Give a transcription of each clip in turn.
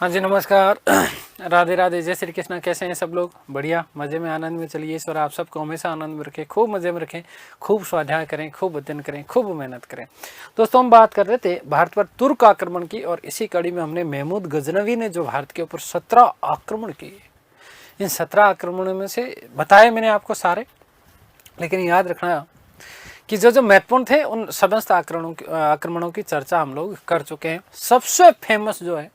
हाँ जी, नमस्कार। राधे राधे, जय श्री कृष्ण। कैसे हैं सब लोग? बढ़िया, मज़े में, आनंद में। चलिए, ईश्वर आप सबको हमेशा आनंद में रखें, खूब मज़े में रखें, खूब स्वाध्याय करें, खूब अध्ययन करें, खूब मेहनत करें। दोस्तों, हम बात कर रहे थे भारत पर तुर्क आक्रमण की, और इसी कड़ी में हमने महमूद गजनवी ने जो भारत के ऊपर 17 आक्रमण किए, इन 17 आक्रमणों में से बताए मैंने आपको सारे, लेकिन याद रखना कि जो महत्वपूर्ण थे उन समस्त आक्रमणों की चर्चा हम लोग कर चुके हैं। सबसे फेमस जो है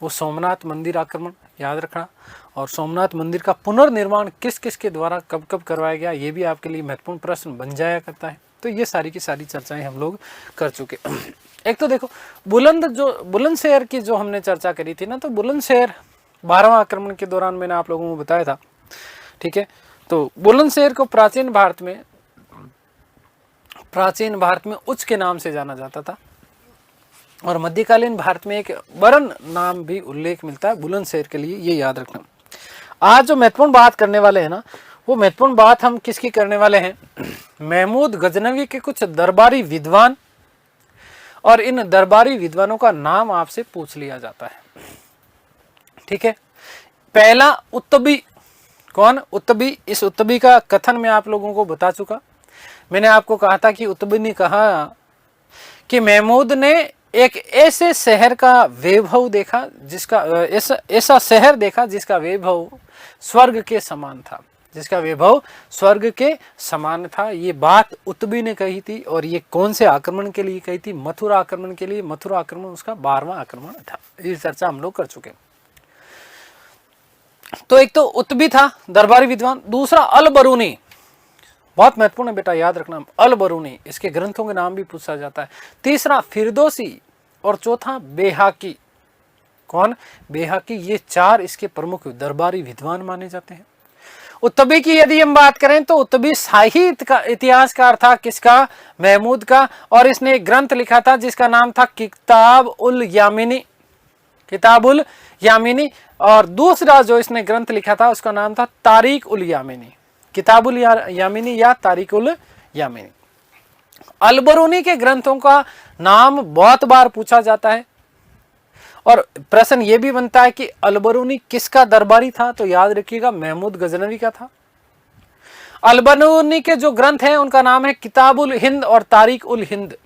वो सोमनाथ मंदिर आक्रमण, याद रखना। और सोमनाथ मंदिर का पुनर्निर्माण किस किस के द्वारा कब कब करवाया गया, ये भी आपके लिए महत्वपूर्ण प्रश्न बन जाया करता है। तो ये सारी की सारी चर्चाएं हम लोग कर चुके। एक तो देखो, बुलंदशहर की जो हमने चर्चा करी थी ना, तो बुलंदशहर 12वां आक्रमण के दौरान मैंने आप लोगों को बताया था, ठीक है। तो बुलंदशहर को प्राचीन भारत में उच्च के नाम से जाना जाता था, और मध्यकालीन भारत में एक वरण नाम भी उल्लेख मिलता है बुलंदशहर के लिए, ये याद रखना। आज जो महत्वपूर्ण बात करने वाले हैं ना, वो महत्वपूर्ण बात हम किसकी करने वाले हैं? महमूद गजनवी के कुछ दरबारी विद्वान, और इन दरबारी विद्वानों का नाम आपसे पूछ लिया जाता है, ठीक है। पहला उत्तबी, कौन? उत्तबी। इस उत्तबी का कथन मैं आप लोगों को बता चुका। मैंने आपको कहा था कि उत्तबी ने कहा कि महमूद ने एक ऐसे शहर का वैभव देखा, जिसका ऐसा शहर देखा जिसका वैभव स्वर्ग के समान था, जिसका वैभव स्वर्ग के समान था। ये बात उत्तबी ने कही थी, और ये कौन से आक्रमण के लिए कही थी? मथुरा आक्रमण के लिए। मथुरा आक्रमण उसका 12वां आक्रमण था। ये चर्चा हम लोग कर चुके। तो एक तो उत्तबी था, दरबारी विद्वान। दूसरा अल-बरूनी, बहुत महत्वपूर्ण है बेटा, याद रखना। अल-बरूनी, इसके ग्रंथों के नाम भी पूछा जाता है। तीसरा फिरदौसी, और चौथा बेहाकी। कौन? बेहाकी। ये चार इसके प्रमुख दरबारी विद्वान माने जाते हैं। उत्तबी की यदि हम बात करें तो उत्तबी साहित्य का इतिहासकार था। किसका? महमूद का। और इसने एक ग्रंथ लिखा था जिसका नाम था किताब उल यामिनी, किताब उल यामिनी। और दूसरा जो इसने ग्रंथ लिखा था उसका नाम था तारीख उल यामिनी, किताब उल यामिनी या तारीख उल यामिनी। अल-बरूनी के ग्रंथों का नाम बहुत बार पूछा जाता है, और प्रश्न यह भी बनता है कि अल-बरूनी किसका दरबारी था? तो याद रखिएगा, महमूद गजनवी का था। अल-बरूनी के जो ग्रंथ हैं उनका नाम है किताब उल हिंद और तारीख उल हिंद,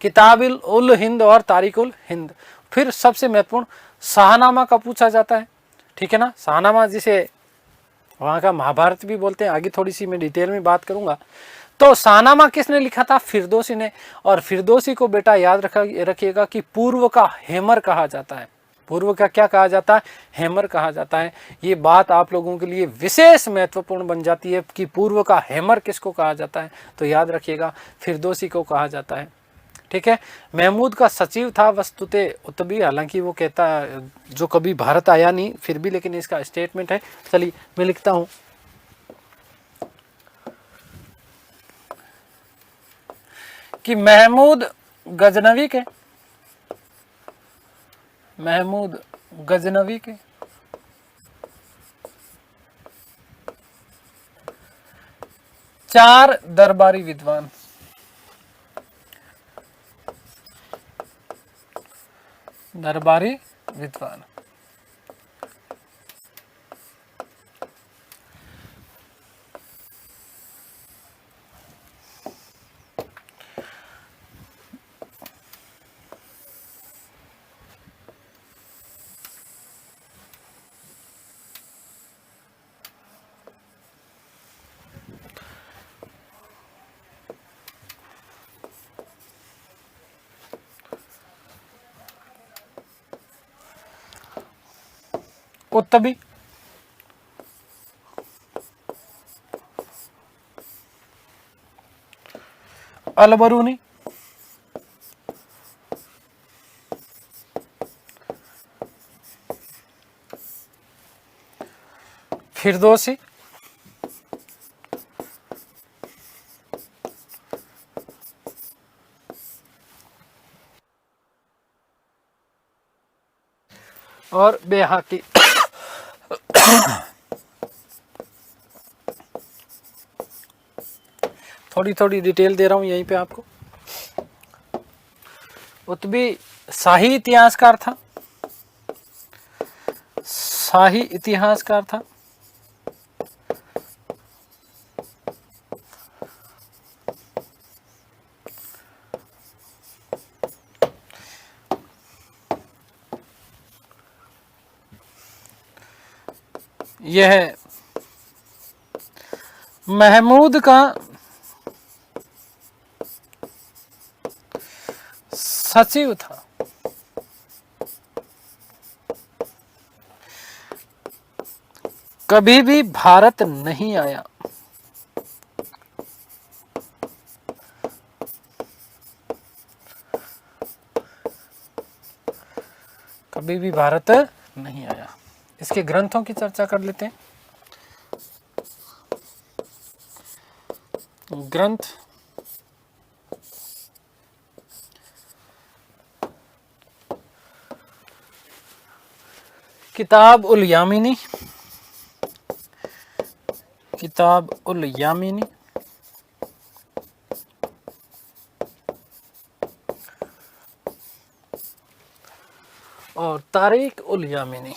किताब उल हिंद और तारीख उल हिंद। फिर सबसे महत्वपूर्ण शाहनामा का पूछा जाता है, ठीक है ना। शाहनामा जिसे वहां का महाभारत भी बोलते हैं, आगे थोड़ी सी मैं डिटेल में बात करूंगा। तो शाहनामा किसने लिखा था? फिरदौसी ने। और फिरदौसी को बेटा याद रखिएगा कि पूर्व का हैमर कहा जाता है। पूर्व का क्या कहा जाता है? हैमर कहा जाता है। ये बात आप लोगों के लिए विशेष महत्वपूर्ण बन जाती है कि पूर्व का हैमर किसको कहा जाता है। तो याद रखिएगा, फिरदौसी को कहा जाता है, ठीक है। महमूद का सचिव था वस्तुते उत्तबी, हालांकि वो कहता जो कभी भारत आया नहीं, फिर भी लेकिन इसका स्टेटमेंट है। चलिए मैं लिखता हूं कि महमूद गजनवी के 4 दरबारी विद्वान, उत्तबी, अल-बरूनी, फिरदौसी, और बेहाकी। थोड़ी थोड़ी डिटेल दे रहा हूं यहीं पे आपको। उत्तबी शाही इतिहासकार था, शाही इतिहासकार था। यह महमूद का सचिव था। कभी भी भारत नहीं आया। कभी भी भारत नहीं आया। इसके ग्रंथों की चर्चा कर लेते हैं। ग्रंथ किताब उल यामिनी, किताब उल यामिनी, और तारीख उल यामिनी।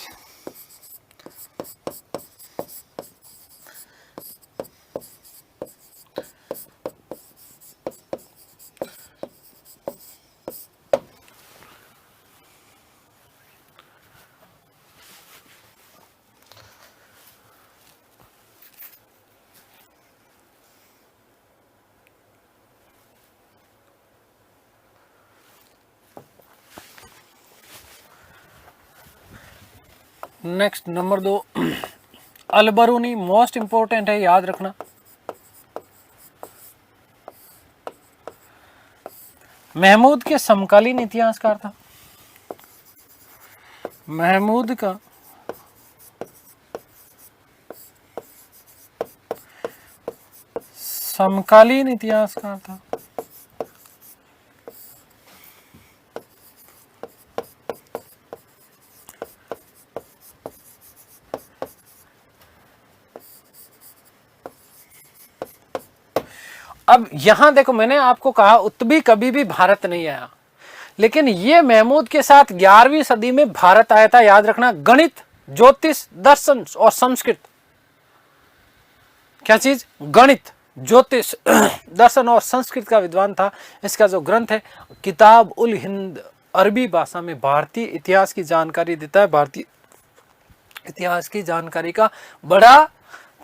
नेक्स्ट नंबर 2 अल बरूनी, मोस्ट इंपॉर्टेंट है, याद रखना। महमूद के समकालीन इतिहासकार था। महमूद का समकालीन इतिहासकार था। अब यहां देखो, मैंने आपको कहा उत्तबी कभी भी भारत नहीं आया, लेकिन ये महमूद के साथ 11वीं सदी में भारत आया था। याद रखना, गणित, ज्योतिष, दर्शन और संस्कृत। क्या चीज? गणित, ज्योतिष, दर्शन और संस्कृत का विद्वान था। इसका जो ग्रंथ है किताब उल हिंद, अरबी भाषा में भारतीय इतिहास की जानकारी देता है। भारतीय इतिहास की जानकारी का बड़ा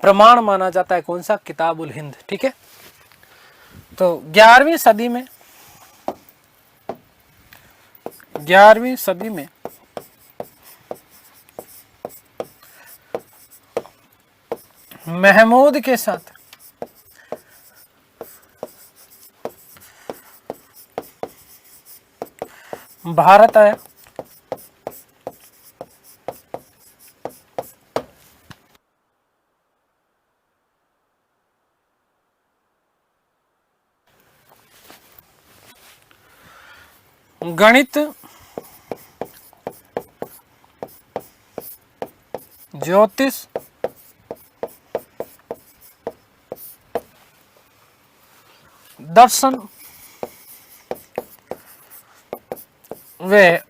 प्रमाण माना जाता है। कौन सा? किताब उल हिंद। ठीक है, तो 11वीं सदी में, 11वीं सदी में महमूद के साथ भारत आया। गणित, ज्योतिष, दर्शन वे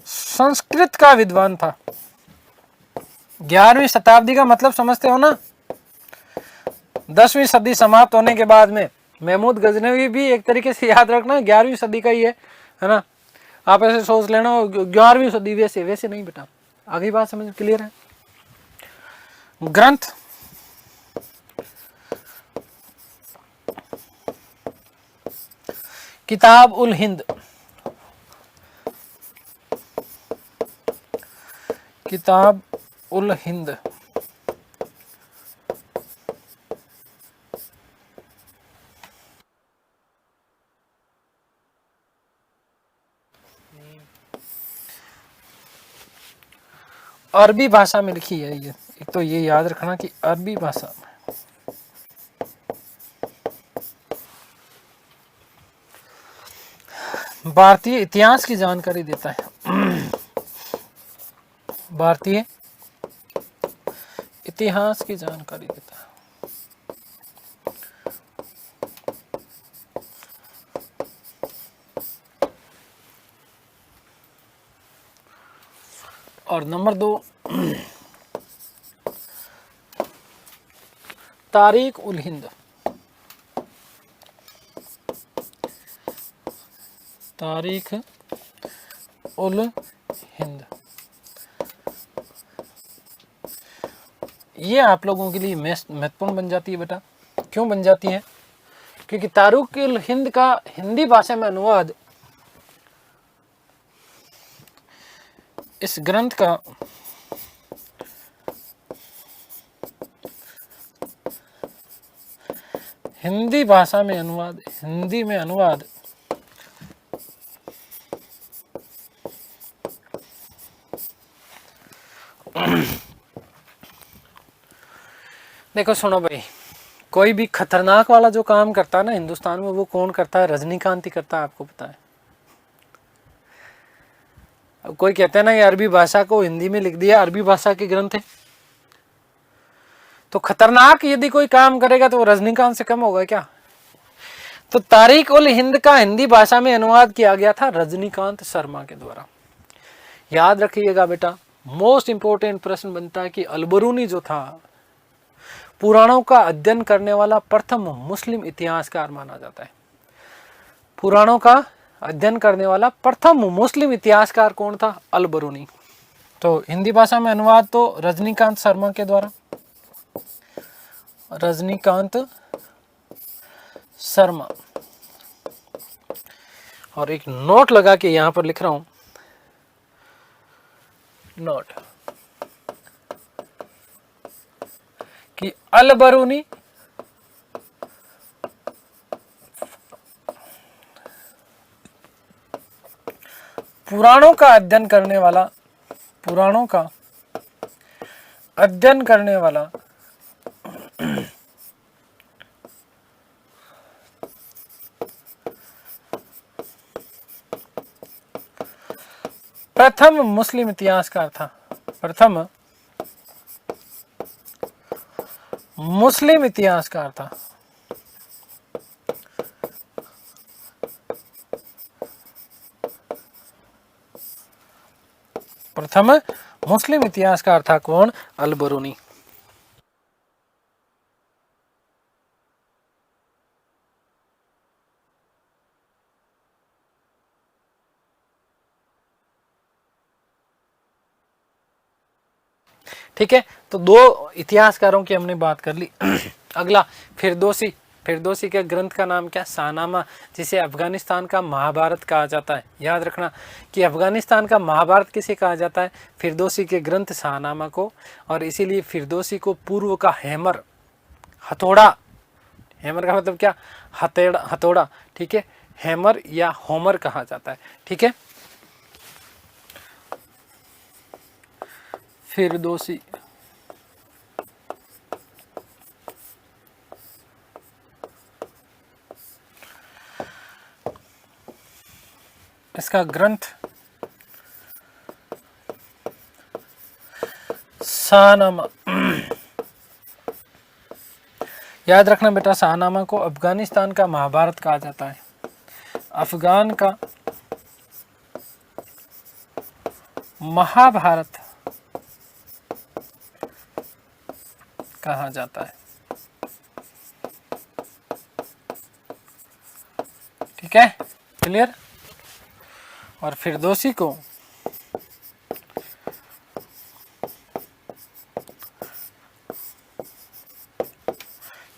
संस्कृत का विद्वान था। 11वीं शताब्दी का मतलब समझते हो ना? 10वीं सदी समाप्त होने के बाद में महमूद गजनवी भी एक तरीके से याद रखना 11वीं सदी का ही है ना। आप ऐसे सोच लेना 11वीं सदी, वैसे वैसे नहीं बेटा। आगे बात समझ क्लियर है? ग्रंथ किताब उल हिंद, किताब उल हिंद, अरबी भाषा में लिखी है। ये एक तो ये याद रखना कि अरबी भाषा में। भारतीय इतिहास की जानकारी देता है। भारतीय इतिहास की जानकारी देता है। और नंबर 2 तारिक उल हिंद। तारिक उल हिंद, ये आप लोगों के लिए महत्वपूर्ण बन जाती है बेटा। क्यों बन जाती है? क्योंकि तारिक उल हिंद का हिंदी भाषा में अनुवाद इस ग्रंथ का हिंदी भाषा में अनुवाद, हिंदी में अनुवाद देखो सुनो भाई, कोई भी खतरनाक वाला जो काम करता है ना हिंदुस्तान में, वो कौन करता है? रजनीकांत ही करता है, आपको पता है। अब कोई कहते हैं ना ये अरबी भाषा को हिंदी में लिख दिया, अरबी भाषा के ग्रंथ है, तो खतरनाक यदि कोई काम करेगा तो वो रजनीकांत से कम होगा क्या? तो तारिक उल हिंद का हिंदी भाषा में अनुवाद किया गया था रजनीकांत शर्मा के द्वारा। याद रखिएगा बेटा, मोस्ट इंपोर्टेंट प्रश्न बनता है कि अलबरूनी जो था पुराणों का अध्ययन करने वाला प्रथम मुस्लिम इतिहासकार माना जाता है। पुराणों का अध्ययन करने वाला प्रथम मुस्लिम इतिहासकार कौन था? अलबरूनी। तो हिंदी भाषा में अनुवाद तो रजनीकांत शर्मा के द्वारा, रजनीकांत शर्मा। और एक नोट लगा के यहां पर लिख रहा हूं, नोट कि अलबरूनी पुराणों का अध्ययन करने वाला, पुराणों का अध्ययन करने वाला प्रथम मुस्लिम इतिहासकार था, प्रथम मुस्लिम इतिहासकार था। प्रथम मुस्लिम इतिहासकार था कौन? अलबरूनी। ठीक है, तो दो इतिहासकारों की हमने बात कर ली। अगला फिरदौसी। फिरदौसी के ग्रंथ का नाम क्या? शाहनामा, जिसे अफगानिस्तान का महाभारत कहा जाता है। याद रखना कि अफगानिस्तान का महाभारत किसे कहा जाता है? फिरदौसी के ग्रंथ शाहनामा को। और इसीलिए फिरदौसी को पूर्व का हैमर, हथौड़ा, हैमर का मतलब क्या? हथौड़ा, ठीक है, हैमर या होमर कहा जाता है। ठीक है, फिरदौसी इसका ग्रंथ शाहनामा। याद रखना बेटा, शाहनामा को अफगानिस्तान का महाभारत कहा जाता है। अफगान का महाभारत कहा जाता है। ठीक है, क्लियर। और फिरदौसी को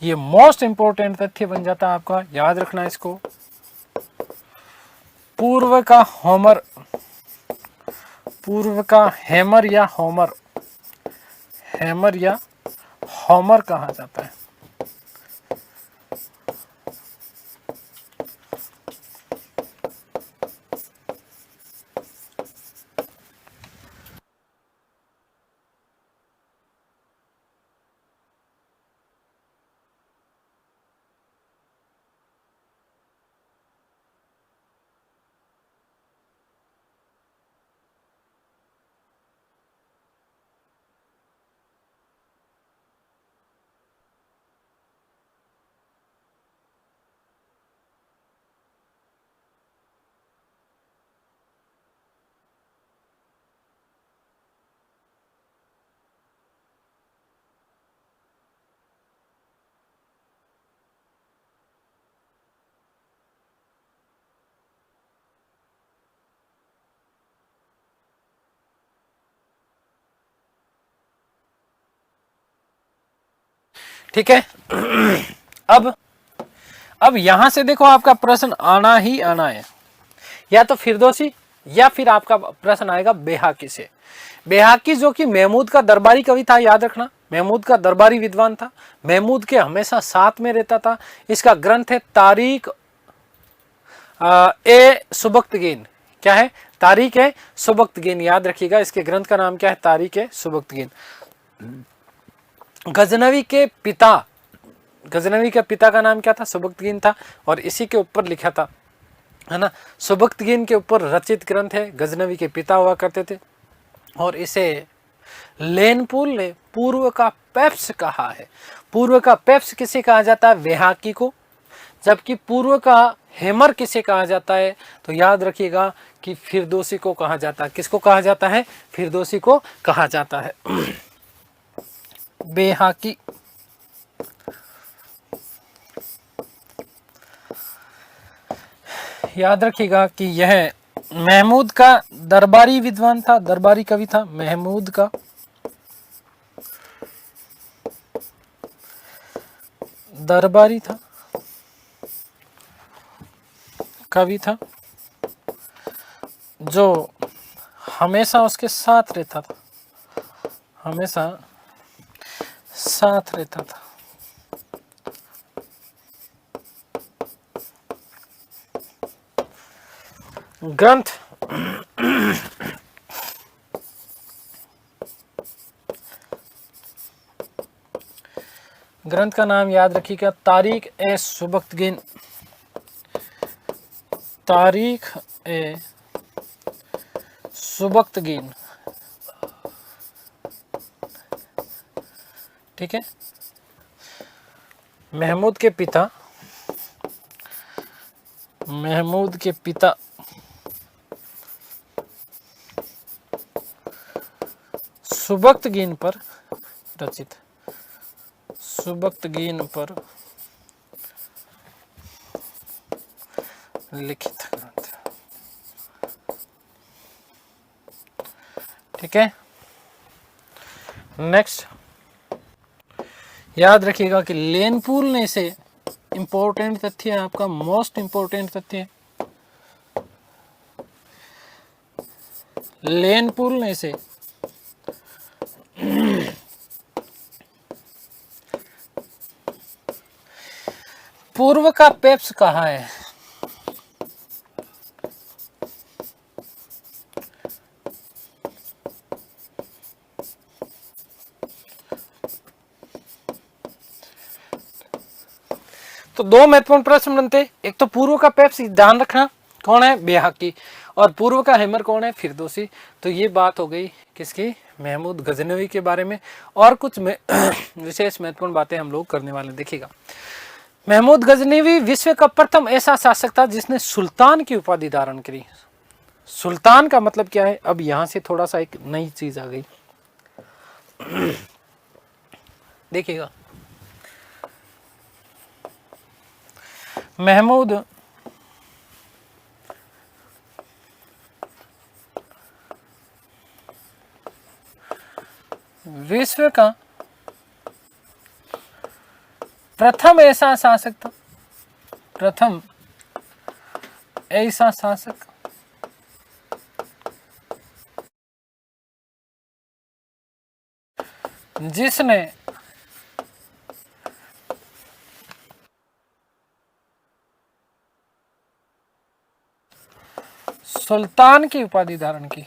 ये मोस्ट इंपोर्टेंट तथ्य बन जाता है आपका, याद रखना इसको। पूर्व का होमर, पूर्व का हैमर या होमर, हैमर या होमर कहा जाता है। ठीक है। अब यहां से देखो आपका प्रश्न आना ही आना है, या तो फिरदौसी या फिर आपका प्रश्न आएगा बेहाकी से। बेहाकी जो कि महमूद का दरबारी कवि था, याद रखना, महमूद का दरबारी विद्वान था, महमूद के हमेशा साथ में रहता था। इसका ग्रंथ है तारीख ए सुबक्तगीन। क्या है? तारीख है सुबक्तगीन, याद रखिएगा। इसके ग्रंथ का नाम क्या है? तारीख है सुबक्तगीन। गजनवी के पिता का नाम क्या था? सुबक्तगीन था, और इसी के ऊपर लिखा था, है ना। सुबक्तगीन के ऊपर रचित ग्रंथ है, गजनवी के पिता हुआ करते थे, और इसे लेनपुल ने पूर्व का पेप्स कहा है। पूर्व का पेप्स किसे कहा जाता है? बेहाकी को। जबकि पूर्व का हेमर किसे कहा जाता है? तो याद रखिएगा कि फिरदौसी को कहा जाता है। किसको कहा जाता है? फिरदौसी को कहा जाता है। बेहाकी याद रखिएगा कि यह महमूद का दरबारी विद्वान था, दरबारी कवि था। महमूद का दरबारी था, कवि था, जो हमेशा उसके साथ रहता था, हमेशा साथ रहता था। ग्रंथ ग्रंथ का नाम याद रखिएगा, तारीख ए सुबक्तगीन। तारीख ए सुबक्तगीन, ठीक है। महमूद के पिता सुबक्तगीन पर रचित, सुबक्तगीन पर लिखित ग्रंथ, ठीक है। नेक्स्ट याद रखिएगा कि लेनपुल ने इसे, इंपॉर्टेंट तथ्य है आपका, मोस्ट इंपॉर्टेंट तथ्य है, लेनपुल ने इसे पूर्व का पेप्स कहा है। तो दो महत्वपूर्ण प्रश्न बनते, एक तो पूर्व का पेप्स ध्यान रखना कौन है? बेहाकी, और पूर्व का हेमर कौन है? फिरदौसी। तो ये बात हो गई किसकी? महमूद गजनवी के बारे में। और कुछ विशेष महत्वपूर्ण बातें हम लोग करने वाले, देखिएगा। महमूद गजनवी विश्व का प्रथम ऐसा शासक था जिसने सुल्तान की उपाधि धारण करी। सुल्तान का मतलब क्या है? अब यहां से थोड़ा सा एक नई चीज आ गई, देखिएगा। महमूद विश्व का प्रथम ऐसा शासक था, प्रथम ऐसा शासक जिसने सुल्तान की उपाधि धारण की।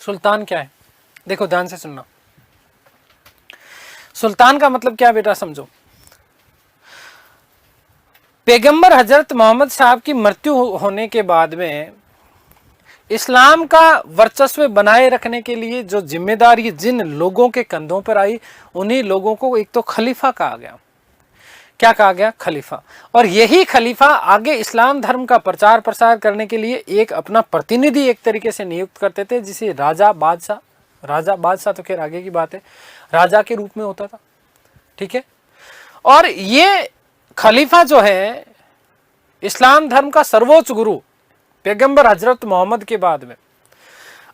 सुल्तान क्या है? देखो ध्यान से सुनना। सुल्तान का मतलब क्या बेटा समझो। पैगंबर हजरत मोहम्मद साहब की मृत्यु होने के बाद में इस्लाम का वर्चस्व बनाए रखने के लिए जो जिम्मेदारी जिन लोगों के कंधों पर आई, उन्हीं लोगों को एक तो खलीफा कहा गया। क्या कहा गया? खलीफा। और यही खलीफा आगे इस्लाम धर्म का प्रचार प्रसार करने के लिए एक अपना प्रतिनिधि एक तरीके से नियुक्त करते थे, जिसे राजा बादशाह तो खैर आगे की बात है, राजा के रूप में होता था, ठीक है। और ये खलीफा जो है इस्लाम धर्म का सर्वोच्च गुरु पैगंबर हजरत मोहम्मद के बाद में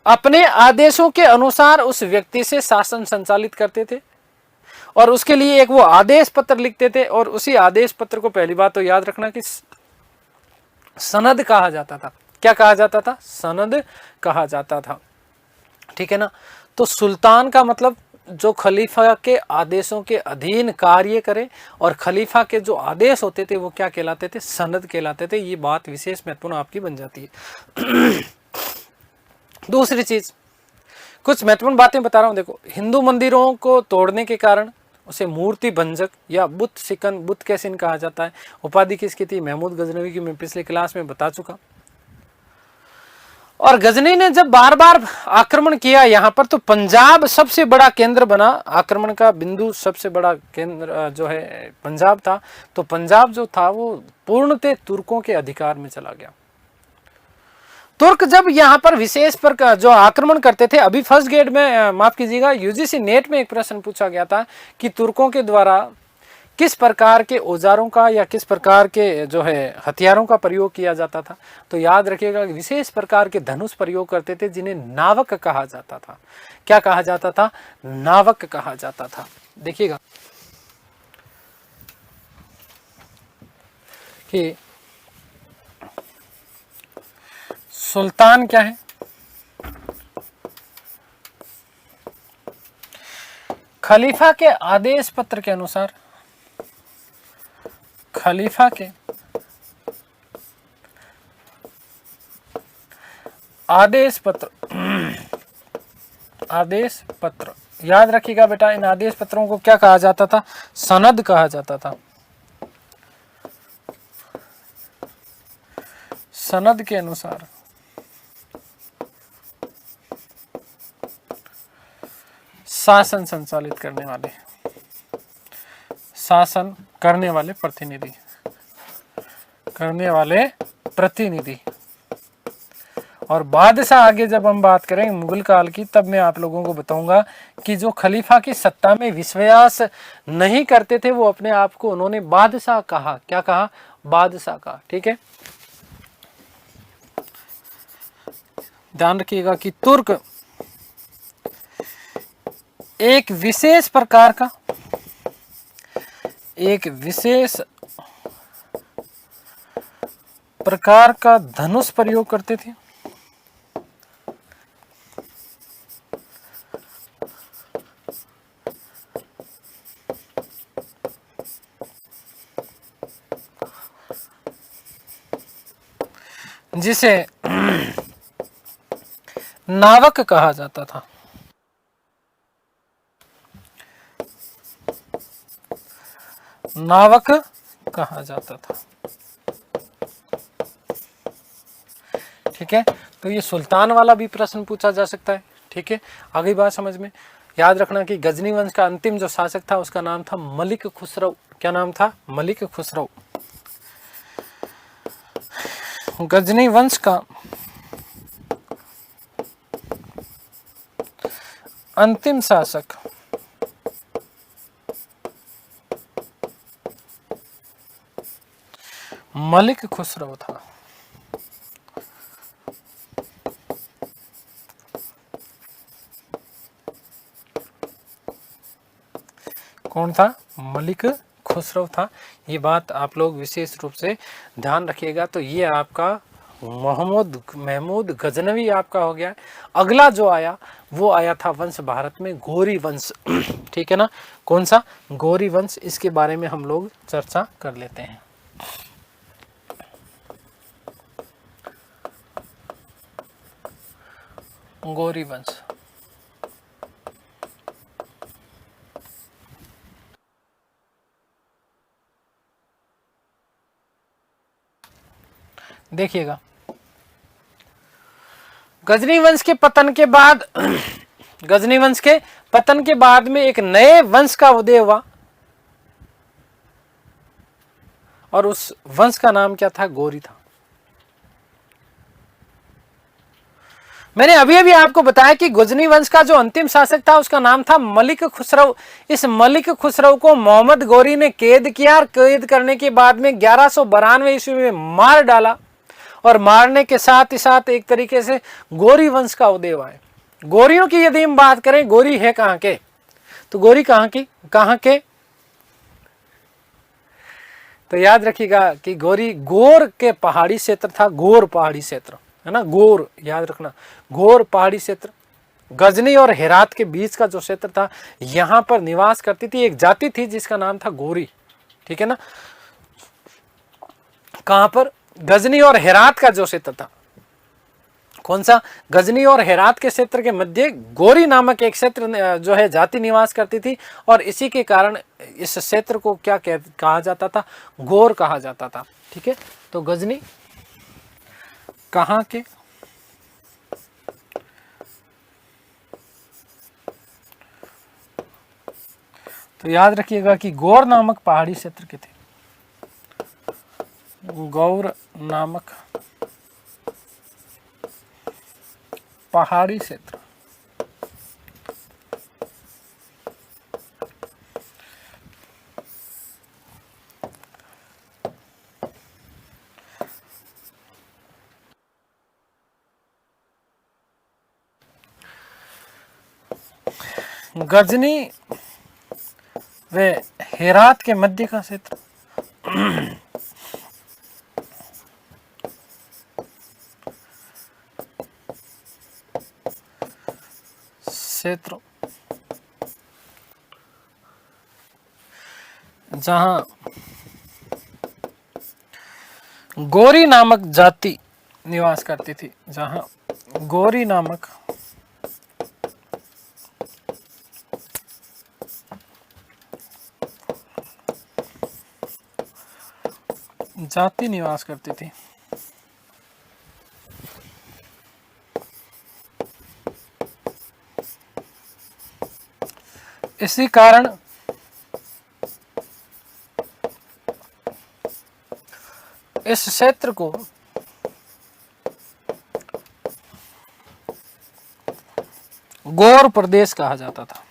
अपने आदेशों के अनुसार उस व्यक्ति से शासन संचालित करते थे और उसके लिए एक वो आदेश पत्र लिखते थे, और उसी आदेश पत्र को पहली बात तो याद रखना कि सनद कहा जाता था। क्या कहा जाता था? सनद कहा जाता था। ठीक है ना। तो सुल्तान का मतलब जो खलीफा के आदेशों के अधीन कार्य करे, और खलीफा के जो आदेश होते थे वो क्या कहलाते थे? सनद कहलाते थे। ये बात विशेष महत्वपूर्ण आपकी बन जाती है। दूसरी चीज, कुछ महत्वपूर्ण बातें बता रहा हूं। देखो, हिंदू मंदिरों को तोड़ने के कारण उसे मूर्ति भंजक या बुत शिकन, बुत कैसिन कहा जाता है। उपाधि किसकी थी? महमूद गजनवी की, मैं पिछले क्लास में बता चुका। और गजनी ने जब बार बार आक्रमण किया यहाँ पर, तो पंजाब सबसे बड़ा केंद्र बना। आक्रमण का बिंदु सबसे बड़ा केंद्र जो है पंजाब था। तो पंजाब जो था वो पूर्णतः तुर्कों के अधिकार में चला गया। तुर्क जब यहाँ पर विशेष पर जो आक्रमण करते थे, अभी फर्स्ट ग्रेड में, माफ कीजिएगा, यूजीसी नेट में एक प्रश्न पूछा गया था कि तुर्कों के द्वारा किस प्रकार के औजारों का या किस प्रकार के जो है हथियारों का प्रयोग किया जाता था। तो याद रखिएगा, विशेष प्रकार के धनुष प्रयोग करते थे जिन्हें नावक कहा जाता था। क्या कहा जाता था? नावक कहा जाता था। देखिएगा कि सुल्तान क्या है? खलीफा के आदेश पत्र के अनुसार, खलीफा के आदेश पत्र, आदेश पत्र याद रखिएगा बेटा, इन आदेश पत्रों को क्या कहा जाता था? सनद कहा जाता था। सनद के अनुसार शासन संचालित करने वाले, शासन करने वाले प्रतिनिधि, करने वाले प्रतिनिधि। और बादशाह आगे जब हम बात करेंगे मुगल काल की, तब मैं आप लोगों को बताऊंगा कि जो खलीफा की सत्ता में विश्वास नहीं करते थे, वो अपने आप को उन्होंने बादशाह कहा। क्या कहा? बादशाह कहा। ठीक है, ध्यान रखिएगा कि तुर्क एक विशेष प्रकार का, एक विशेष प्रकार का धनुष प्रयोग करते थे। जिसे नावक कहा जाता था। नावक कहा जाता था। ठीक है, तो ये सुल्तान वाला भी प्रश्न पूछा जा सकता है। ठीक है, आगे बात समझ में। याद रखना कि गजनी वंश का अंतिम जो शासक था उसका नाम था मलिक खुसरो। क्या नाम था? मलिक खुसरो। गजनी वंश का अंतिम शासक मलिक खुसरो था। कौन था? मलिक खुसरो था। ये बात आप लोग विशेष रूप से ध्यान रखिएगा। तो ये आपका महमूद गजनवी आपका हो गया। अगला जो आया वो आया था वंश भारत में गौरी वंश। ठीक है ना, कौन सा? गौरी वंश। इसके बारे में हम लोग चर्चा कर लेते हैं। गौरी वंश देखिएगा, गजनी वंश के पतन के बाद गजनी वंश के पतन के बाद में एक नए वंश का उदय हुआ, और उस वंश का नाम क्या था? गौरी था। मैंने अभी अभी आपको बताया कि गजनी वंश का जो अंतिम शासक था उसका नाम था मलिक खुसरो। इस मलिक खुसरो को मोहम्मद गौरी ने कैद किया और कैद करने के बाद में 1192 ईस्वी में मार डाला, और मारने के साथ ही साथ एक तरीके से गौरी वंश का उदय हुआ है। गौरियों की यदि हम बात करें, गौरी है कहाँ के, तो गौरी कहाँ के, तो याद रखिएगा कि गौरी गोर के पहाड़ी क्षेत्र था, गोर पहाड़ी क्षेत्र है ना, गोर याद रखना, गोर पहाड़ी क्षेत्र गजनी और हेरात के बीच का जो क्षेत्र था, यहां पर निवास करती थी एक जाति थी जिसका नाम था गौरी। ठीक है ना, कहां पर, गजनी और हेरात का जो क्षेत्र था, कौन सा, गजनी और हेरात के क्षेत्र के मध्य गौरी नामक एक क्षेत्र जो है जाति निवास करती थी, और इसी के कारण इस क्षेत्र को क्या कहा जाता था, गौर कहा जाता था। ठीक है, तो गजनी कहाँ के, तो याद रखिएगा कि गौर नामक पहाड़ी क्षेत्र के थे, गौर नामक पहाड़ी क्षेत्र। गजनी व हेरात के मध्य का क्षेत्र जहां गौरी नामक जाति निवास करती थी, जहां गौरी नामक जाति निवास करती थी। इसी कारण इस क्षेत्र को गौर प्रदेश कहा जाता था।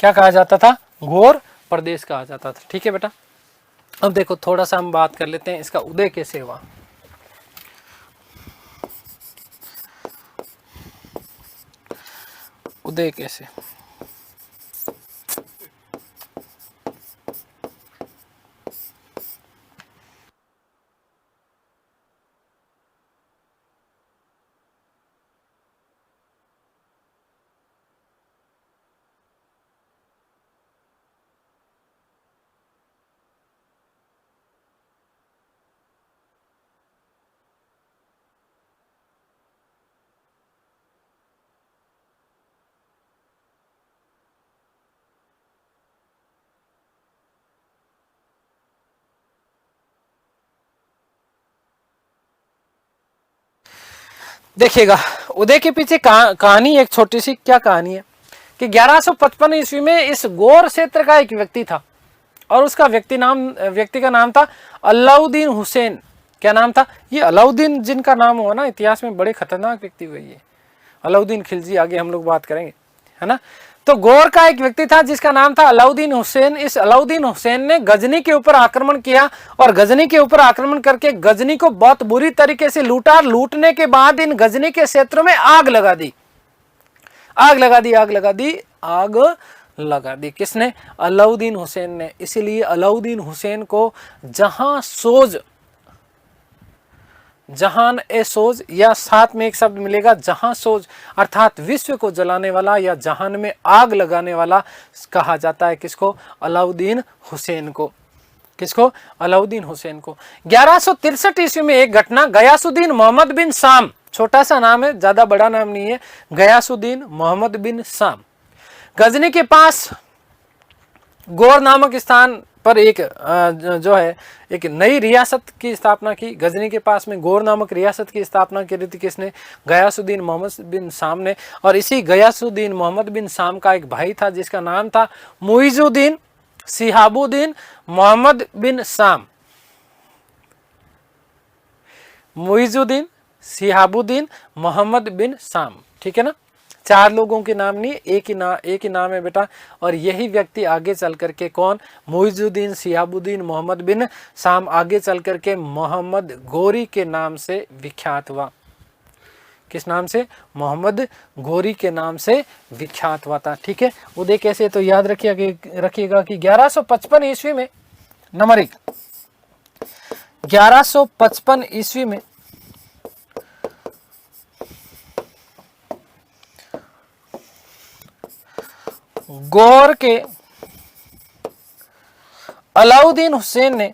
क्या कहा जाता था, गौर प्रदेश कहा जाता था। ठीक है बेटा, अब देखो थोड़ा सा हम बात कर लेते हैं इसका उदय कैसे हुआ। उदय कैसे, देखिएगा उदय के पीछे कहानी एक छोटी सी क्या कहानी है कि 1155 ईस्वी में इस गौर क्षेत्र का एक व्यक्ति था, और उसका व्यक्ति का नाम था अलाउद्दीन हुसैन। क्या नाम था, ये अलाउद्दीन जिनका नाम हुआ ना इतिहास में बड़े खतरनाक व्यक्ति हुए, ये अलाउद्दीन खिलजी, आगे हम लोग बात करेंगे, है ना। तो गौर का एक व्यक्ति था जिसका नाम था अलाउद्दीन हुसैन। इस अलाउद्दीन हुसैन ने गजनी के ऊपर आक्रमण किया, और गजनी के ऊपर आक्रमण करके गजनी को बहुत बुरी तरीके से लूटा। लूटने के बाद इन गजनी के क्षेत्र में आग लगा दी। किसने, अलाउद्दीन हुसैन ने। इसीलिए अलाउद्दीन हुसैन को जहान ए सोज, या साथ में एक शब्द मिलेगा जहां सोज, अर्थात विश्व को जलाने वाला या जहान में आग लगाने वाला कहा जाता है। किसको, अलाउद्दीन हुसैन को। किसको, अलाउद्दीन हुसैन को। 1163 ईस्वी में एक घटना, गयासुद्दीन मोहम्मद बिन शाम, छोटा सा नाम है, ज्यादा बड़ा नाम नहीं है, गयासुद्दीन मोहम्मद बिन शाम, गजनी के पास गौर नामक स्थान पर एक जो है एक नई रियासत की स्थापना की। गजनी के पास में गौर नामक रियासत की स्थापना की थी किसने, गयासुद्दीन मोहम्मद बिन शाम ने। और इसी गयासुद्दीन मोहम्मद बिन शाम का एक भाई था जिसका नाम था मुइजुद्दीन सिहाबुद्दीन मोहम्मद बिन साम, मुइजुद्दीन सिहाबुद्दीन मोहम्मद बिन साम, ठीक है ना। 4 लोगों के नाम नहीं, एक ही नाम है बेटा। और यही व्यक्ति आगे चल करके कौन, मुइजुद्दीन सिहाबुद्दीन मोहम्मद बिन साम आगे चल करके मोहम्मद गोरी के नाम से विख्यात हुआ। किस नाम से, मोहम्मद गोरी के नाम से विख्यात हुआ था, ठीक है। उदय कैसे, तो याद रखिएगा कि 1155 ईस्वी में, नंबर 1, 1155 ईस्वी में गौर के अलाउद्दीन हुसैन ने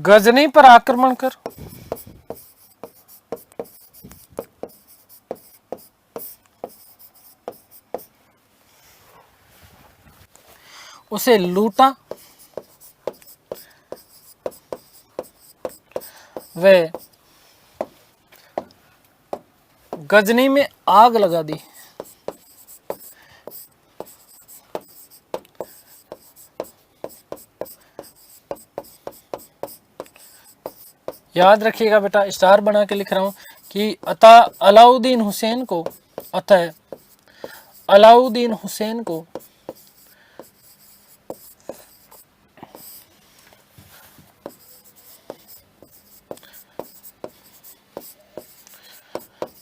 गजनी पर आक्रमण कर उसे लूटा वे गजनी में आग लगा दी। याद रखिएगा बेटा, स्टार बना के लिख रहा हूं कि अलाउद्दीन हुसैन को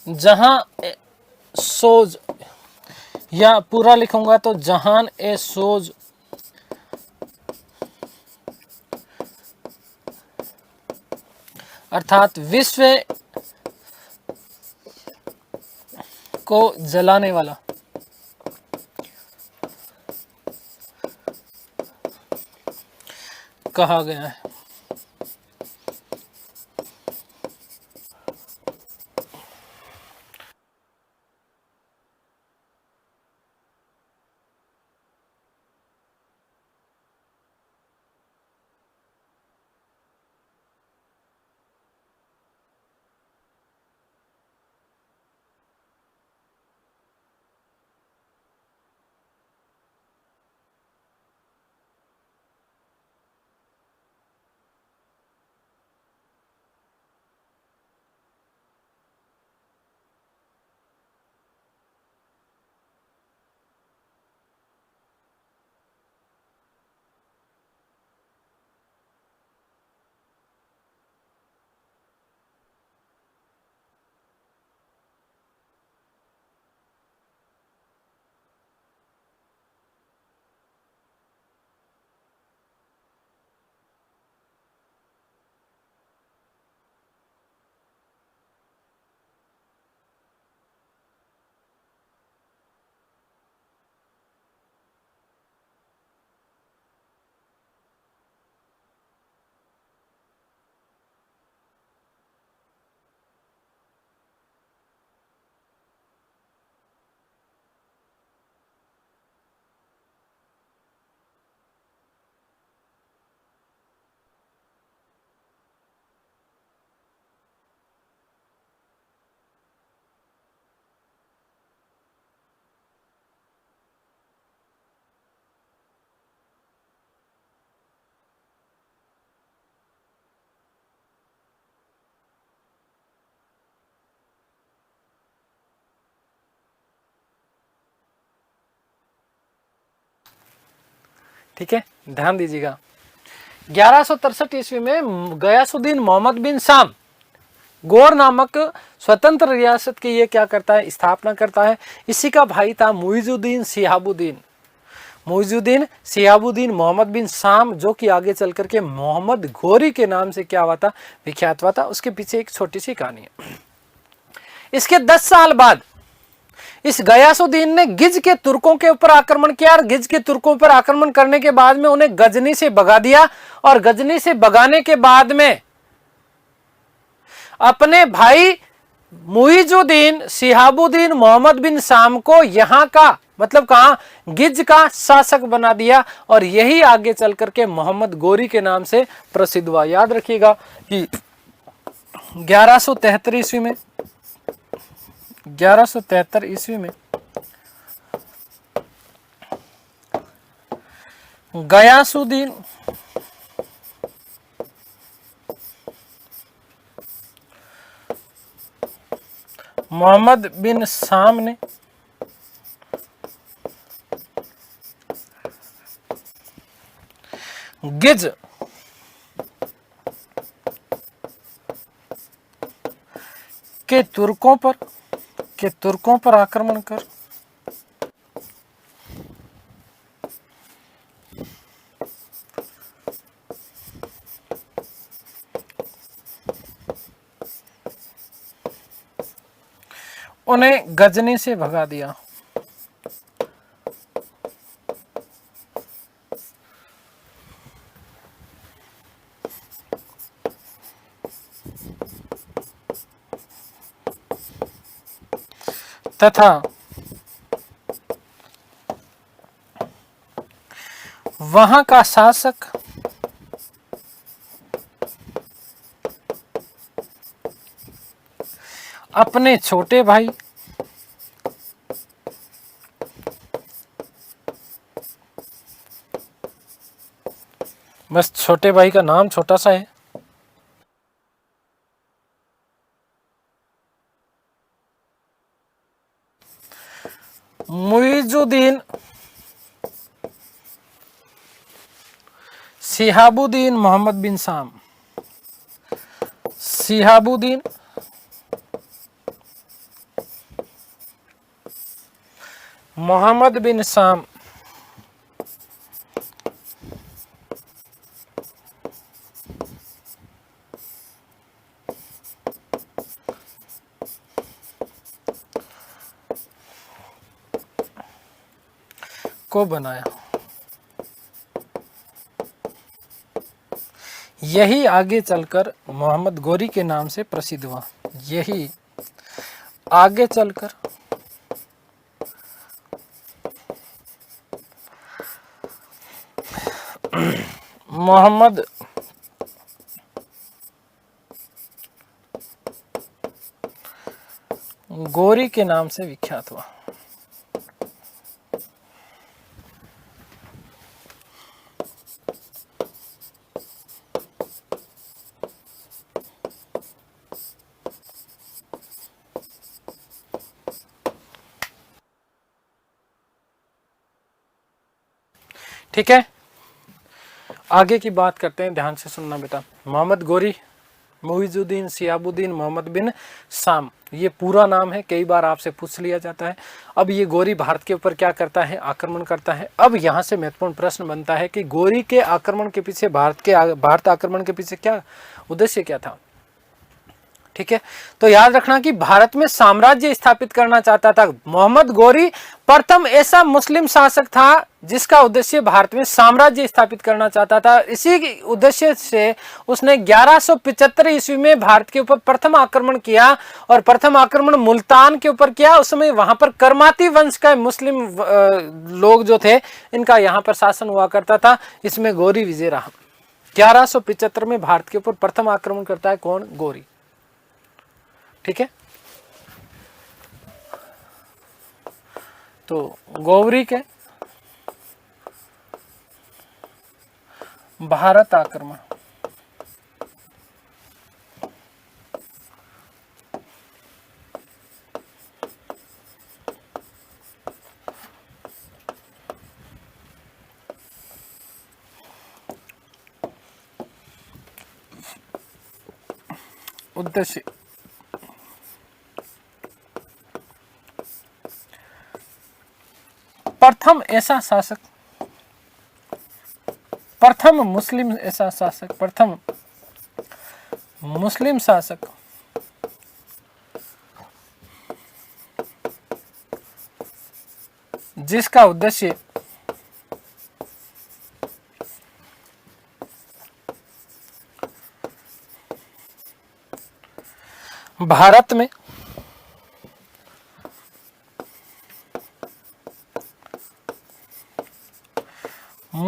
जहां सोज, या पूरा लिखूंगा तो जहान ए सोज अर्थात विश्व को जलाने वाला कहा गया है। ठीक है, ध्यान दीजिएगा। 1163 ईस्वी में गयासुद्दीन मोहम्मद बिन साम गौर नामक स्वतंत्र रियासत की ये क्या करता है, स्थापना करता है। इसी का भाई था मुइजुद्दीन सिहाबुद्दीन मोहम्मद बिन साम, जो कि आगे चल करके मोहम्मद गोरी के नाम से क्या हुआ था, विख्यात हुआ था। उसके पीछे एक छोटी सी कहानी है। इसके 10 साल बाद इस गयासुद्दीन ने गिज के तुर्कों के ऊपर आक्रमण किया और गिज के तुर्कों पर आक्रमण करने के बाद में उन्हें गजनी से भगा दिया। और गजनी से भगाने के बाद में अपने भाई मुइजुद्दीन सिहाबुद्दीन मोहम्मद बिन साम को यहां का मतलब कहा गिज का शासक बना दिया, और यही आगे चल करके मोहम्मद गोरी के नाम से प्रसिद्ध हुआ। याद रखिएगा कि 1173 ईस्वी में 1173 ईस्वी में गयासुद्दीन मोहम्मद बिन शाम ने गिज के तुर्कों पर आक्रमण कर उन्हें गजनी से भगा दिया। तथा वहां का शासक अपने छोटे भाई बस छोटे भाई का नाम छोटा सा है, मुइजुद्दीन शिहाबुद्दीन मोहम्मद बिन शाम, शिहाबुद्दीन मोहम्मद बिन शाम को बनाया। यही आगे चलकर मोहम्मद गोरी के नाम से प्रसिद्ध हुआ। यही आगे चलकर मोहम्मद गोरी के नाम से विख्यात हुआ। ठीक है, आगे की बात करते हैं, ध्यान से सुनना बेटा। मोहम्मद गोरी, मुइजुद्दीन शिहाबुद्दीन मोहम्मद बिन शाम, ये पूरा नाम है, कई बार आपसे पूछ लिया जाता है। अब ये गोरी भारत के ऊपर क्या करता है, आक्रमण करता है। अब यहाँ से महत्वपूर्ण प्रश्न बनता है कि गोरी के आक्रमण के पीछे, भारत आक्रमण के पीछे क्या उद्देश्य क्या था। ठीक है, तो याद रखना कि भारत में साम्राज्य स्थापित करना चाहता था मोहम्मद गोरी। प्रथम ऐसा मुस्लिम शासक था जिसका उद्देश्य भारत में साम्राज्य स्थापित करना चाहता था। इसी उद्देश्य से उसने 1175 ईस्वी में भारत के ऊपर प्रथम आक्रमण किया, और प्रथम आक्रमण मुल्तान के ऊपर किया। उस समय वहां पर कर्माती वंश का मुस्लिम लोग जो थे, इनका यहाँ पर शासन हुआ करता था। इसमें गोरी विजय रहा। 1175 में भारत के ऊपर प्रथम आक्रमण करता है कौन, गोरी। ठीक है, तो गौरी के भारत आक्रमण, उद्देश्य प्रथम ऐसा शासक, प्रथम मुस्लिम ऐसा शासक, प्रथम मुस्लिम शासक जिसका उद्देश्य भारत में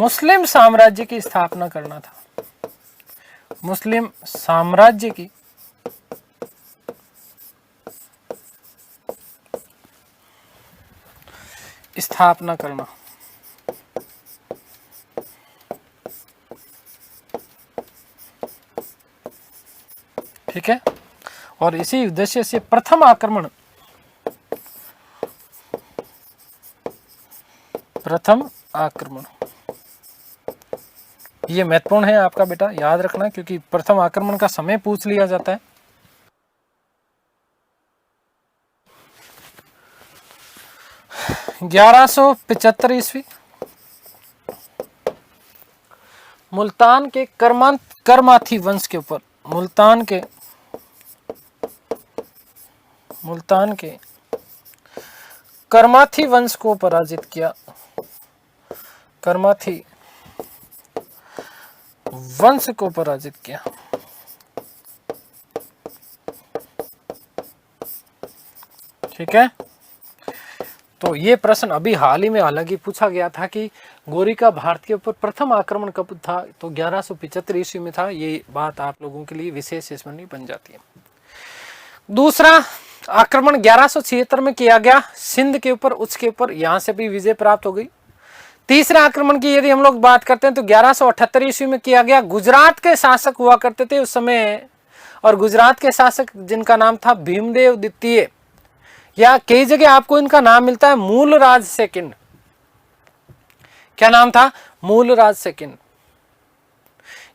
मुस्लिम साम्राज्य की स्थापना करना था। मुस्लिम साम्राज्य की स्थापना करना। ठीक है, और इसी उद्देश्य से प्रथम आक्रमण ये महत्वपूर्ण है आपका बेटा, याद रखना, क्योंकि प्रथम आक्रमण का समय पूछ लिया जाता है। ग्यारह सौ 75 ईस्वी मुल्तान के करमाथी वंश के ऊपर, मुल्तान के करमाथी वंश को पराजित किया। करमाथी वंश को पराजित किया। ठीक है, तो ये प्रश्न अभी हाल ही में हालांकि पूछा गया था कि गोरी का भारत के ऊपर प्रथम आक्रमण कब था, तो 1175 ईस्वी में था। ये बात आप लोगों के लिए विशेष स्मरणीय बन जाती है। दूसरा आक्रमण 1176 में किया गया सिंध के ऊपर, उसके ऊपर यहां से भी विजय प्राप्त हो गई। तीसरा आक्रमण की यदि हम लोग बात करते हैं तो 1178 ईस्वी में किया गया। गुजरात के शासक हुआ करते थे उस समय, और गुजरात के शासक जिनका नाम था भीमदेव द्वितीय, या कई जगह आपको इनका नाम मिलता है मूलराज सेकंड। क्या नाम था? मूलराज सेकंड।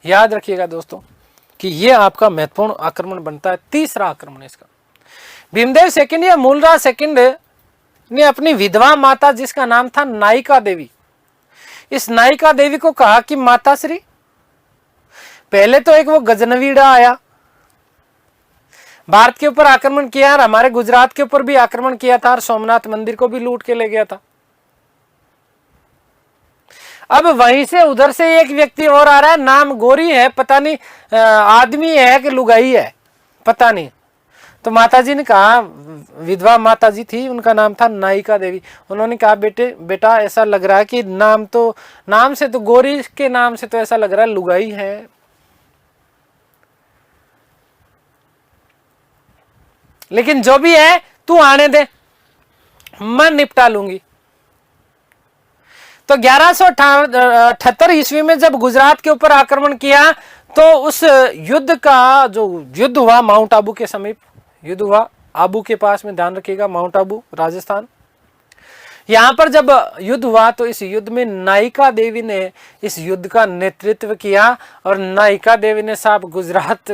याद रखिएगा दोस्तों कि यह आपका महत्वपूर्ण आक्रमण बनता है। तीसरा आक्रमण इसका, भीमदेव सेकंड या मूलराज सेकंड ने अपनी विधवा माता जिसका नाम था नायिका देवी, इस नायिका देवी को कहा कि माता श्री, पहले तो एक वो गजनवीड़ा आया, भारत के ऊपर आक्रमण किया और हमारे गुजरात के ऊपर भी आक्रमण किया था और सोमनाथ मंदिर को भी लूट के ले गया था। अब वहीं से उधर से एक व्यक्ति और आ रहा है, नाम गोरी है, पता नहीं आदमी है कि लुगाई है, पता नहीं। तो माताजी ने कहा, विधवा माताजी थी, उनका नाम था नायिका देवी, उन्होंने कहा बेटा ऐसा लग रहा है कि नाम से तो गोरी के नाम से तो ऐसा लग रहा है लुगाई है, लेकिन जो भी है तू आने दे, मैं निपटा लूंगी। तो 1178 ईस्वी में जब गुजरात के ऊपर आक्रमण किया तो उस युद्ध का जो युद्ध हुआ माउंट आबू के समीप युद्ध हुआ, आबू के पास में, ध्यान रखिएगा, माउंट आबू राजस्थान। यहां पर जब युद्ध हुआ तो इस युद्ध में नायिका देवी ने इस युद्ध का नेतृत्व किया, और नायिका देवी ने साहब गुजरात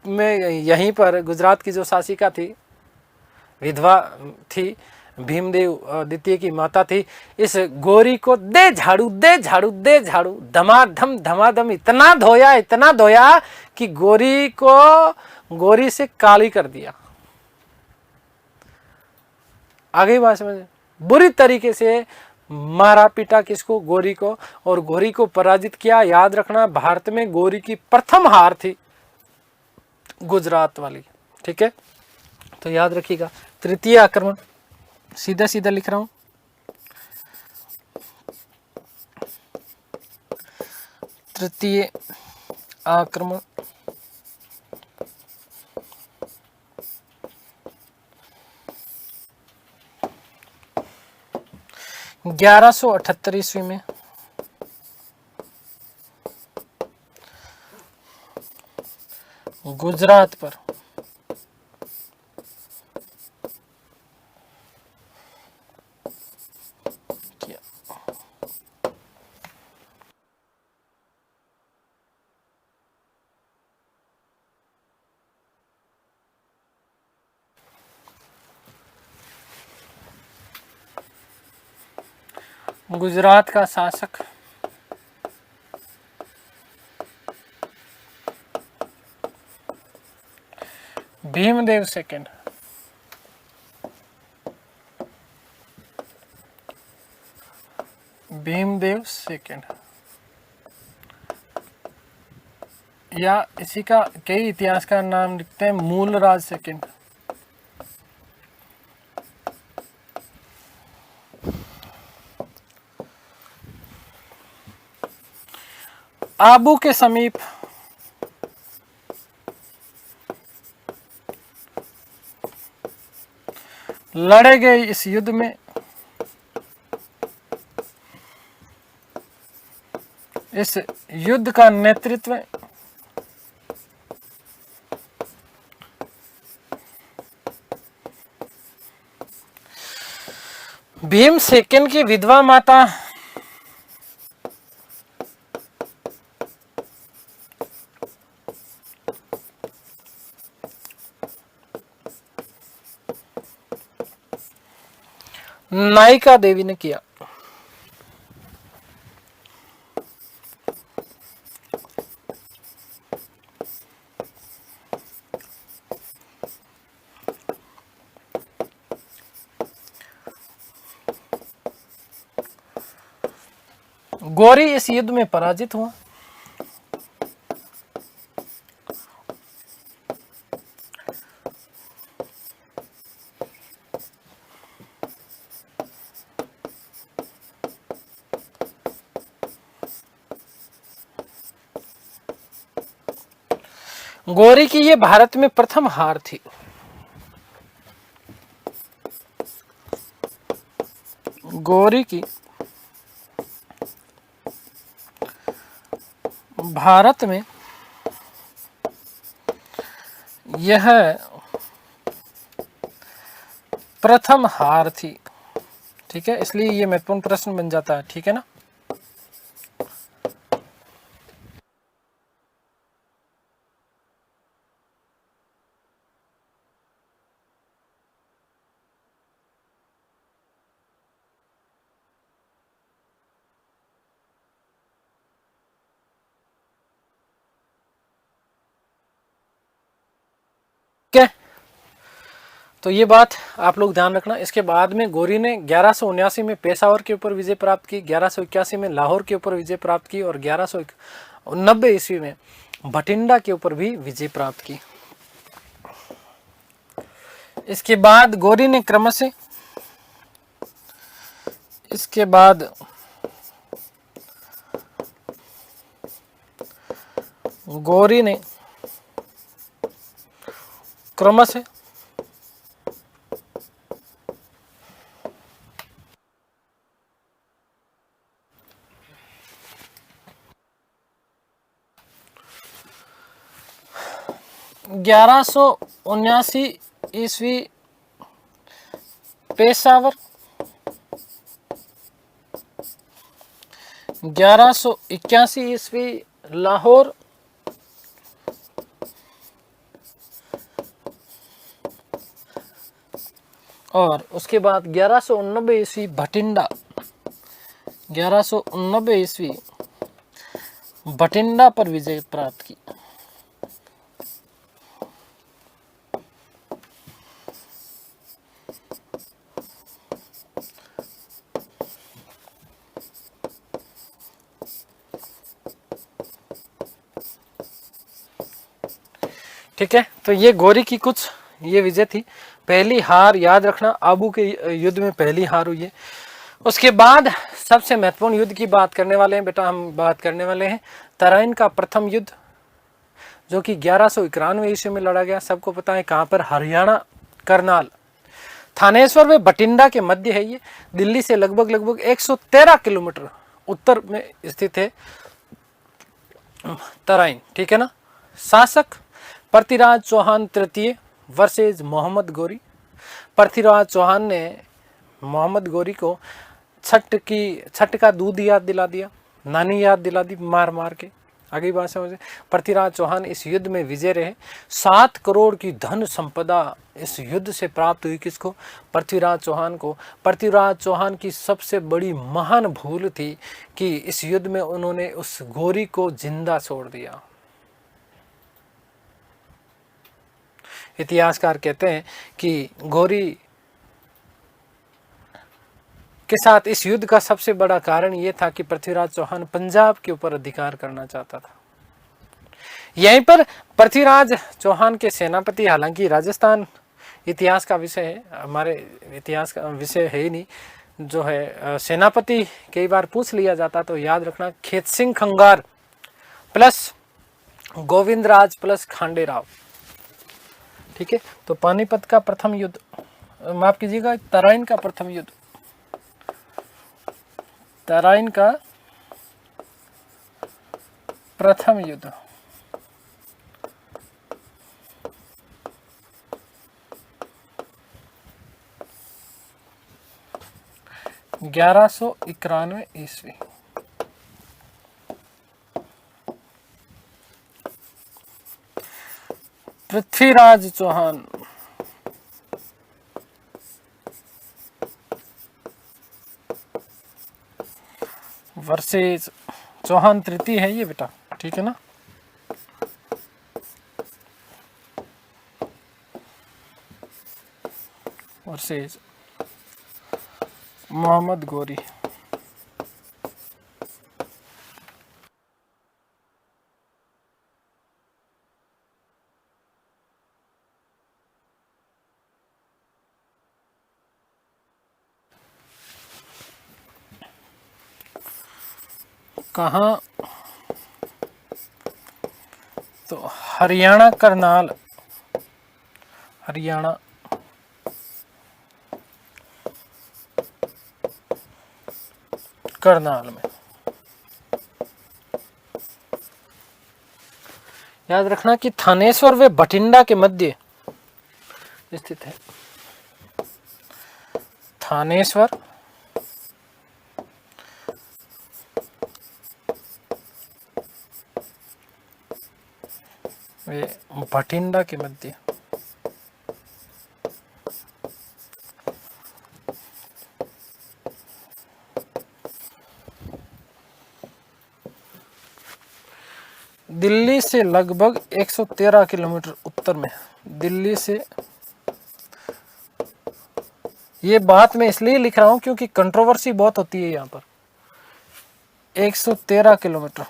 में, यहीं पर गुजरात की जो शासिका थी, विधवा थी, भीमदेव द्वितीय की माता थी, इस गोरी को दे झाड़ू दे झाड़ू दे झाड़ू, धमाधम इतना धोया कि गोरी से काली कर दिया। आगे बात समझ, बुरी तरीके से मारा पीटा किसको? गोरी को, और गोरी को पराजित किया। याद रखना, भारत में गोरी की प्रथम हार थी गुजरात वाली। ठीक है, तो याद रखिएगा। तृतीय आक्रमण, सीधा सीधा लिख रहा हूं, तृतीय आक्रमण 1178 ईस्वी में गुजरात पर किया। गुजरात का शासक भीमदेव सेकंड, भीमदेव सेकंड, या इसी का कई इतिहासकार नाम लिखते हैं मूलराज सेकंड। आबू के समीप लड़े गए इस युद्ध में इस युद्ध का नेतृत्व भीमसेकन की विधवा माता नायिका देवी ने किया। गौरी इस युद्ध में पराजित हुआ। गौरी की ये भारत में प्रथम हार थी। गौरी की भारत में यह प्रथम हार थी। ठीक है, इसलिए ये महत्वपूर्ण प्रश्न बन जाता है। ठीक है ना। तो ये बात आप लोग ध्यान रखना। इसके बाद में गौरी ने 1179 में पेशावर के ऊपर विजय प्राप्त की, 1181 में लाहौर के ऊपर विजय प्राप्त की और 1190 ईस्वी में भटिंडा के ऊपर भी विजय प्राप्त की। इसके बाद गौरी ने क्रमशः गौरी ने क्रमशः 1179 ईस्वी पेशावर, 1181 ईस्वी लाहौर और उसके बाद 1189 ईस्वी भटिंडा, 1189 ईस्वी भटिंडा पर विजय प्राप्त की। ठीक है, तो ये गौरी की कुछ ये विजय थी। पहली हार याद रखना, आबू के युद्ध में पहली हार हुई है। उसके बाद सबसे महत्वपूर्ण युद्ध की बात करने वाले हैं बेटा, हम बात करने वाले हैं तराइन का प्रथम युद्ध, जो कि 1191 ईस्वी में लड़ा गया। सबको पता है कहाँ पर, हरियाणा करनाल थानेश्वर में भटिंडा के मध्य है। ये दिल्ली से लगभग 113 किलोमीटर उत्तर में स्थित है तराइन। ठीक है ना। शासक पृथ्वीराज चौहान तृतीय वर्सेज मोहम्मद गौरी। पृथ्वीराज चौहान ने मोहम्मद गौरी को छठ का दूध याद दिला दिया, नानी याद दिला दी मार मार के। आगे बात समझे। पृथ्वीराज चौहान इस युद्ध में विजय रहे। 7 करोड़ की धन संपदा इस युद्ध से प्राप्त हुई। किसको? पृथ्वीराज चौहान को। पृथ्वीराज चौहान की सबसे बड़ी महान भूल थी कि इस युद्ध में उन्होंने उस गौरी को जिंदा छोड़ दिया। इतिहासकार कहते हैं कि गौरी के साथ इस युद्ध का सबसे बड़ा कारण यह था कि पृथ्वीराज चौहान पंजाब के ऊपर अधिकार करना चाहता था। यहीं पर पृथ्वीराज चौहान के सेनापति, हालांकि राजस्थान इतिहास का विषय है, हमारे इतिहास का विषय है ही नहीं, जो है सेनापति कई बार पूछ लिया जाता, तो याद रखना खेत सिंह खंगार प्लस गोविंदराज प्लस खांडेराव। ठीक है, तो पानीपत का प्रथम युद्ध, माफ कीजिएगा, तराइन का प्रथम युद्ध, तराइन का प्रथम युद्ध 1191 ईस्वी। पृथ्वीराज चौहान वर्सेस चौहान तृतीय है ये बेटा, ठीक है ना। वर्सेस मोहम्मद गोरी। कहाँ? तो हरियाणा करनाल, हरियाणा करनाल में। याद रखना कि थानेश्वर व बठिंडा के मध्य स्थित है। थानेश्वर वे बठिंडा के मध्य। दिल्ली से लगभग 113 किलोमीटर उत्तर में। दिल्ली से, ये बात मैं इसलिए लिख रहा हूं क्योंकि कंट्रोवर्सी बहुत होती है यहां पर। 113 किलोमीटर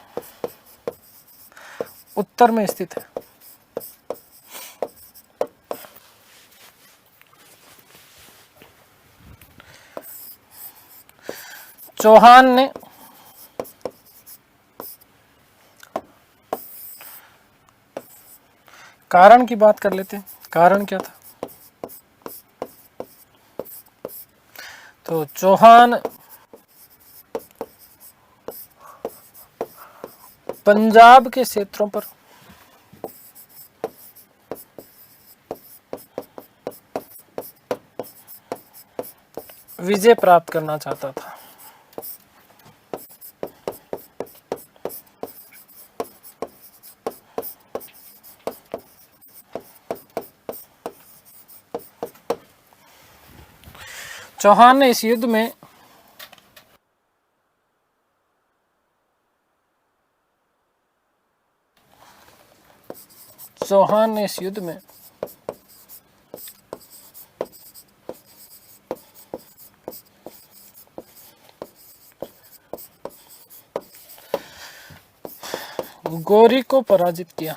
उत्तर में स्थित है। चौहान ने कारण की बात कर लेते हैं। कारण क्या था? तो चौहान पंजाब के क्षेत्रों पर विजय प्राप्त करना चाहता था। चौहान ने इस युद्ध में गोरी को पराजित किया।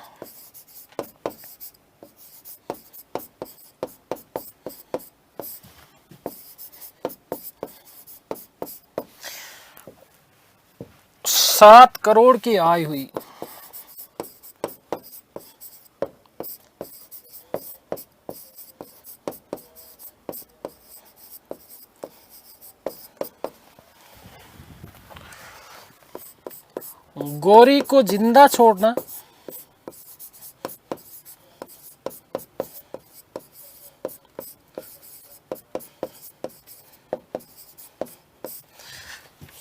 सात करोड़ की आय हुई। गोरी को जिंदा छोड़ना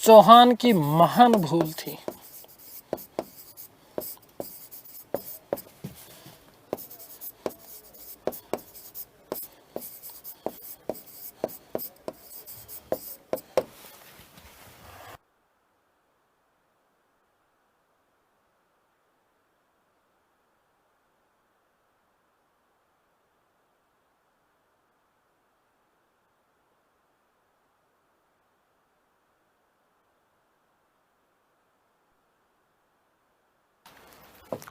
चौहान की महान भूल थी।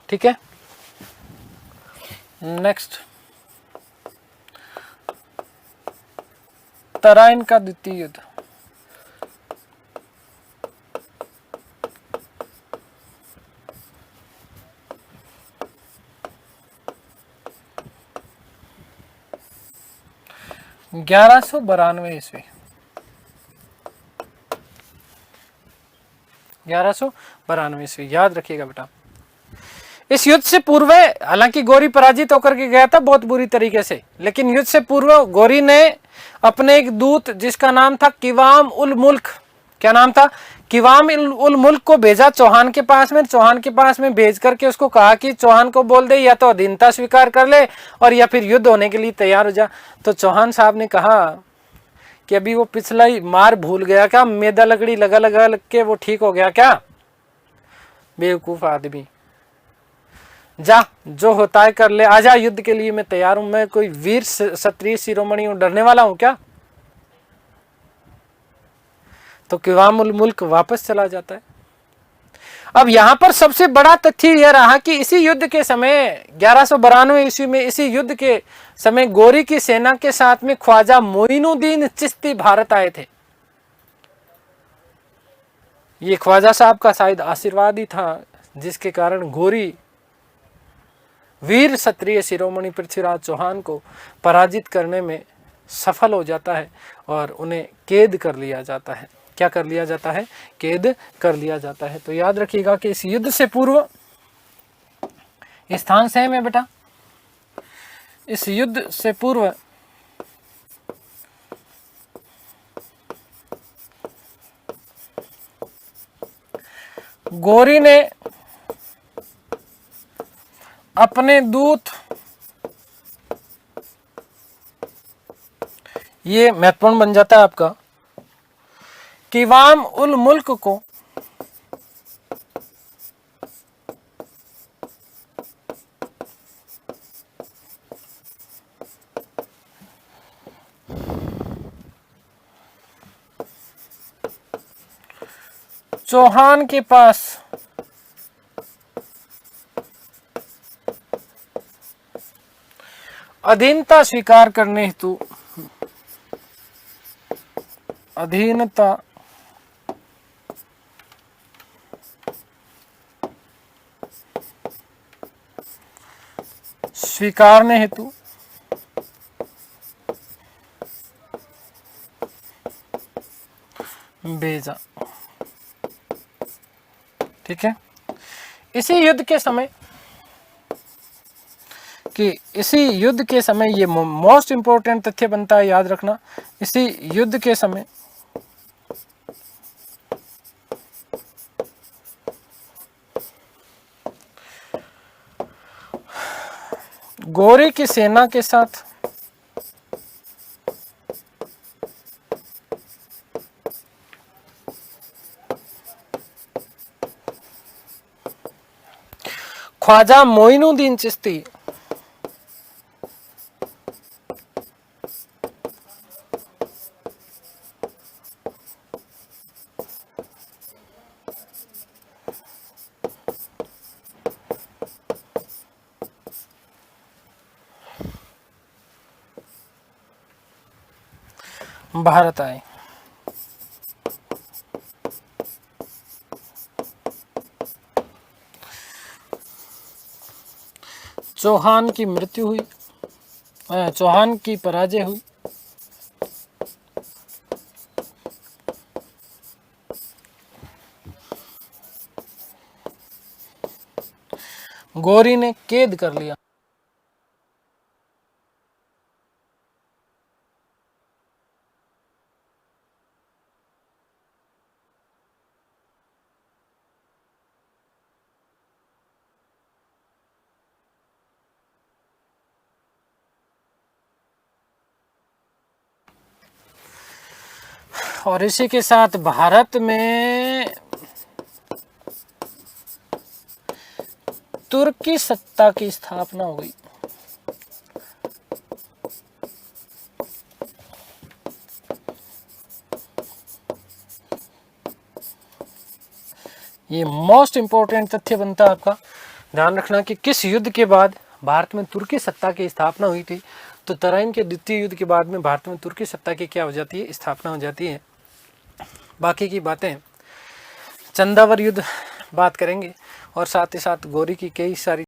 ठीक है, नेक्स्ट तराइन का द्वितीय युद्ध। 1192 ईस्वी, 1192 ईस्वी, याद रखिएगा बेटा। इस युद्ध से पूर्व हालांकि गौरी पराजित होकर के गया था बहुत बुरी तरीके से, लेकिन युद्ध से पूर्व गौरी ने अपने एक दूत जिसका नाम था किवाम उल मुल्क, क्या नाम था, किवाम उल मुल्क को भेजा चौहान के पास में। चौहान के पास में भेज करके उसको कहा कि चौहान को बोल दे या तो अधीनता स्वीकार कर ले और या फिर युद्ध होने के लिए तैयार हो जा। तो चौहान साहब ने कहा कि अभी वो पिछला ही मार भूल गया क्या, मैदा लकड़ी लगा लगा लग के वो ठीक हो गया क्या, बेवकूफ आदमी, जा जो होता है कर ले, आजा युद्ध के लिए मैं तैयार हूं, मैं कोई वीर क्षत्रिय शिरोमणि हूं, डरने वाला हूं क्या। तो किवाम उल मुल्क वापस चला जाता है। अब यहां पर सबसे बड़ा तथ्य यह रहा कि इसी युद्ध के समय 1192 ईस्वी में इसी युद्ध के समय गौरी की सेना के साथ में ख्वाजा मोइनुद्दीन चिश्ती भारत आए थे। ये ख्वाजा साहब का शायद आशीर्वाद ही था जिसके कारण गौरी वीर क्षत्रिय शिरोमणि पृथ्वीराज चौहान को पराजित करने में सफल हो जाता है और उन्हें कैद कर लिया जाता है। क्या कर लिया जाता है, कैद कर लिया जाता है। तो याद रखिएगा कि इस युद्ध से पूर्व स्थान सेम है बेटा, इस युद्ध से पूर्व गौरी ने अपने दूत, ये महत्वपूर्ण बन जाता है आपका, किवाम उल मुल्क को चौहान के पास अधीनता स्वीकार करने हेतु, अधीनता स्वीकारने हेतु भेजा। ठीक है, इसी युद्ध के समय ये मोस्ट इंपोर्टेंट तथ्य बनता है, याद रखना। इसी युद्ध के समय गौरी की सेना के साथ ख्वाजा मोइनुद्दीन चिश्ती भारत आए। चौहान की मृत्यु हुई, चौहान की पराजय हुई। गौरी ने कैद कर लिया। और इसी के साथ भारत में तुर्की सत्ता की स्थापना हो गई। ये मोस्ट इंपोर्टेंट तथ्य बनता है आपका, ध्यान रखना कि किस युद्ध के बाद भारत में तुर्की सत्ता की स्थापना हुई थी। तो तराइन के द्वितीय युद्ध के बाद में भारत में तुर्की सत्ता की क्या हो जाती है, स्थापना हो जाती है। बाकी की बातें चंदावर युद्ध बात करेंगे और साथ ही साथ गौरी की कई सारी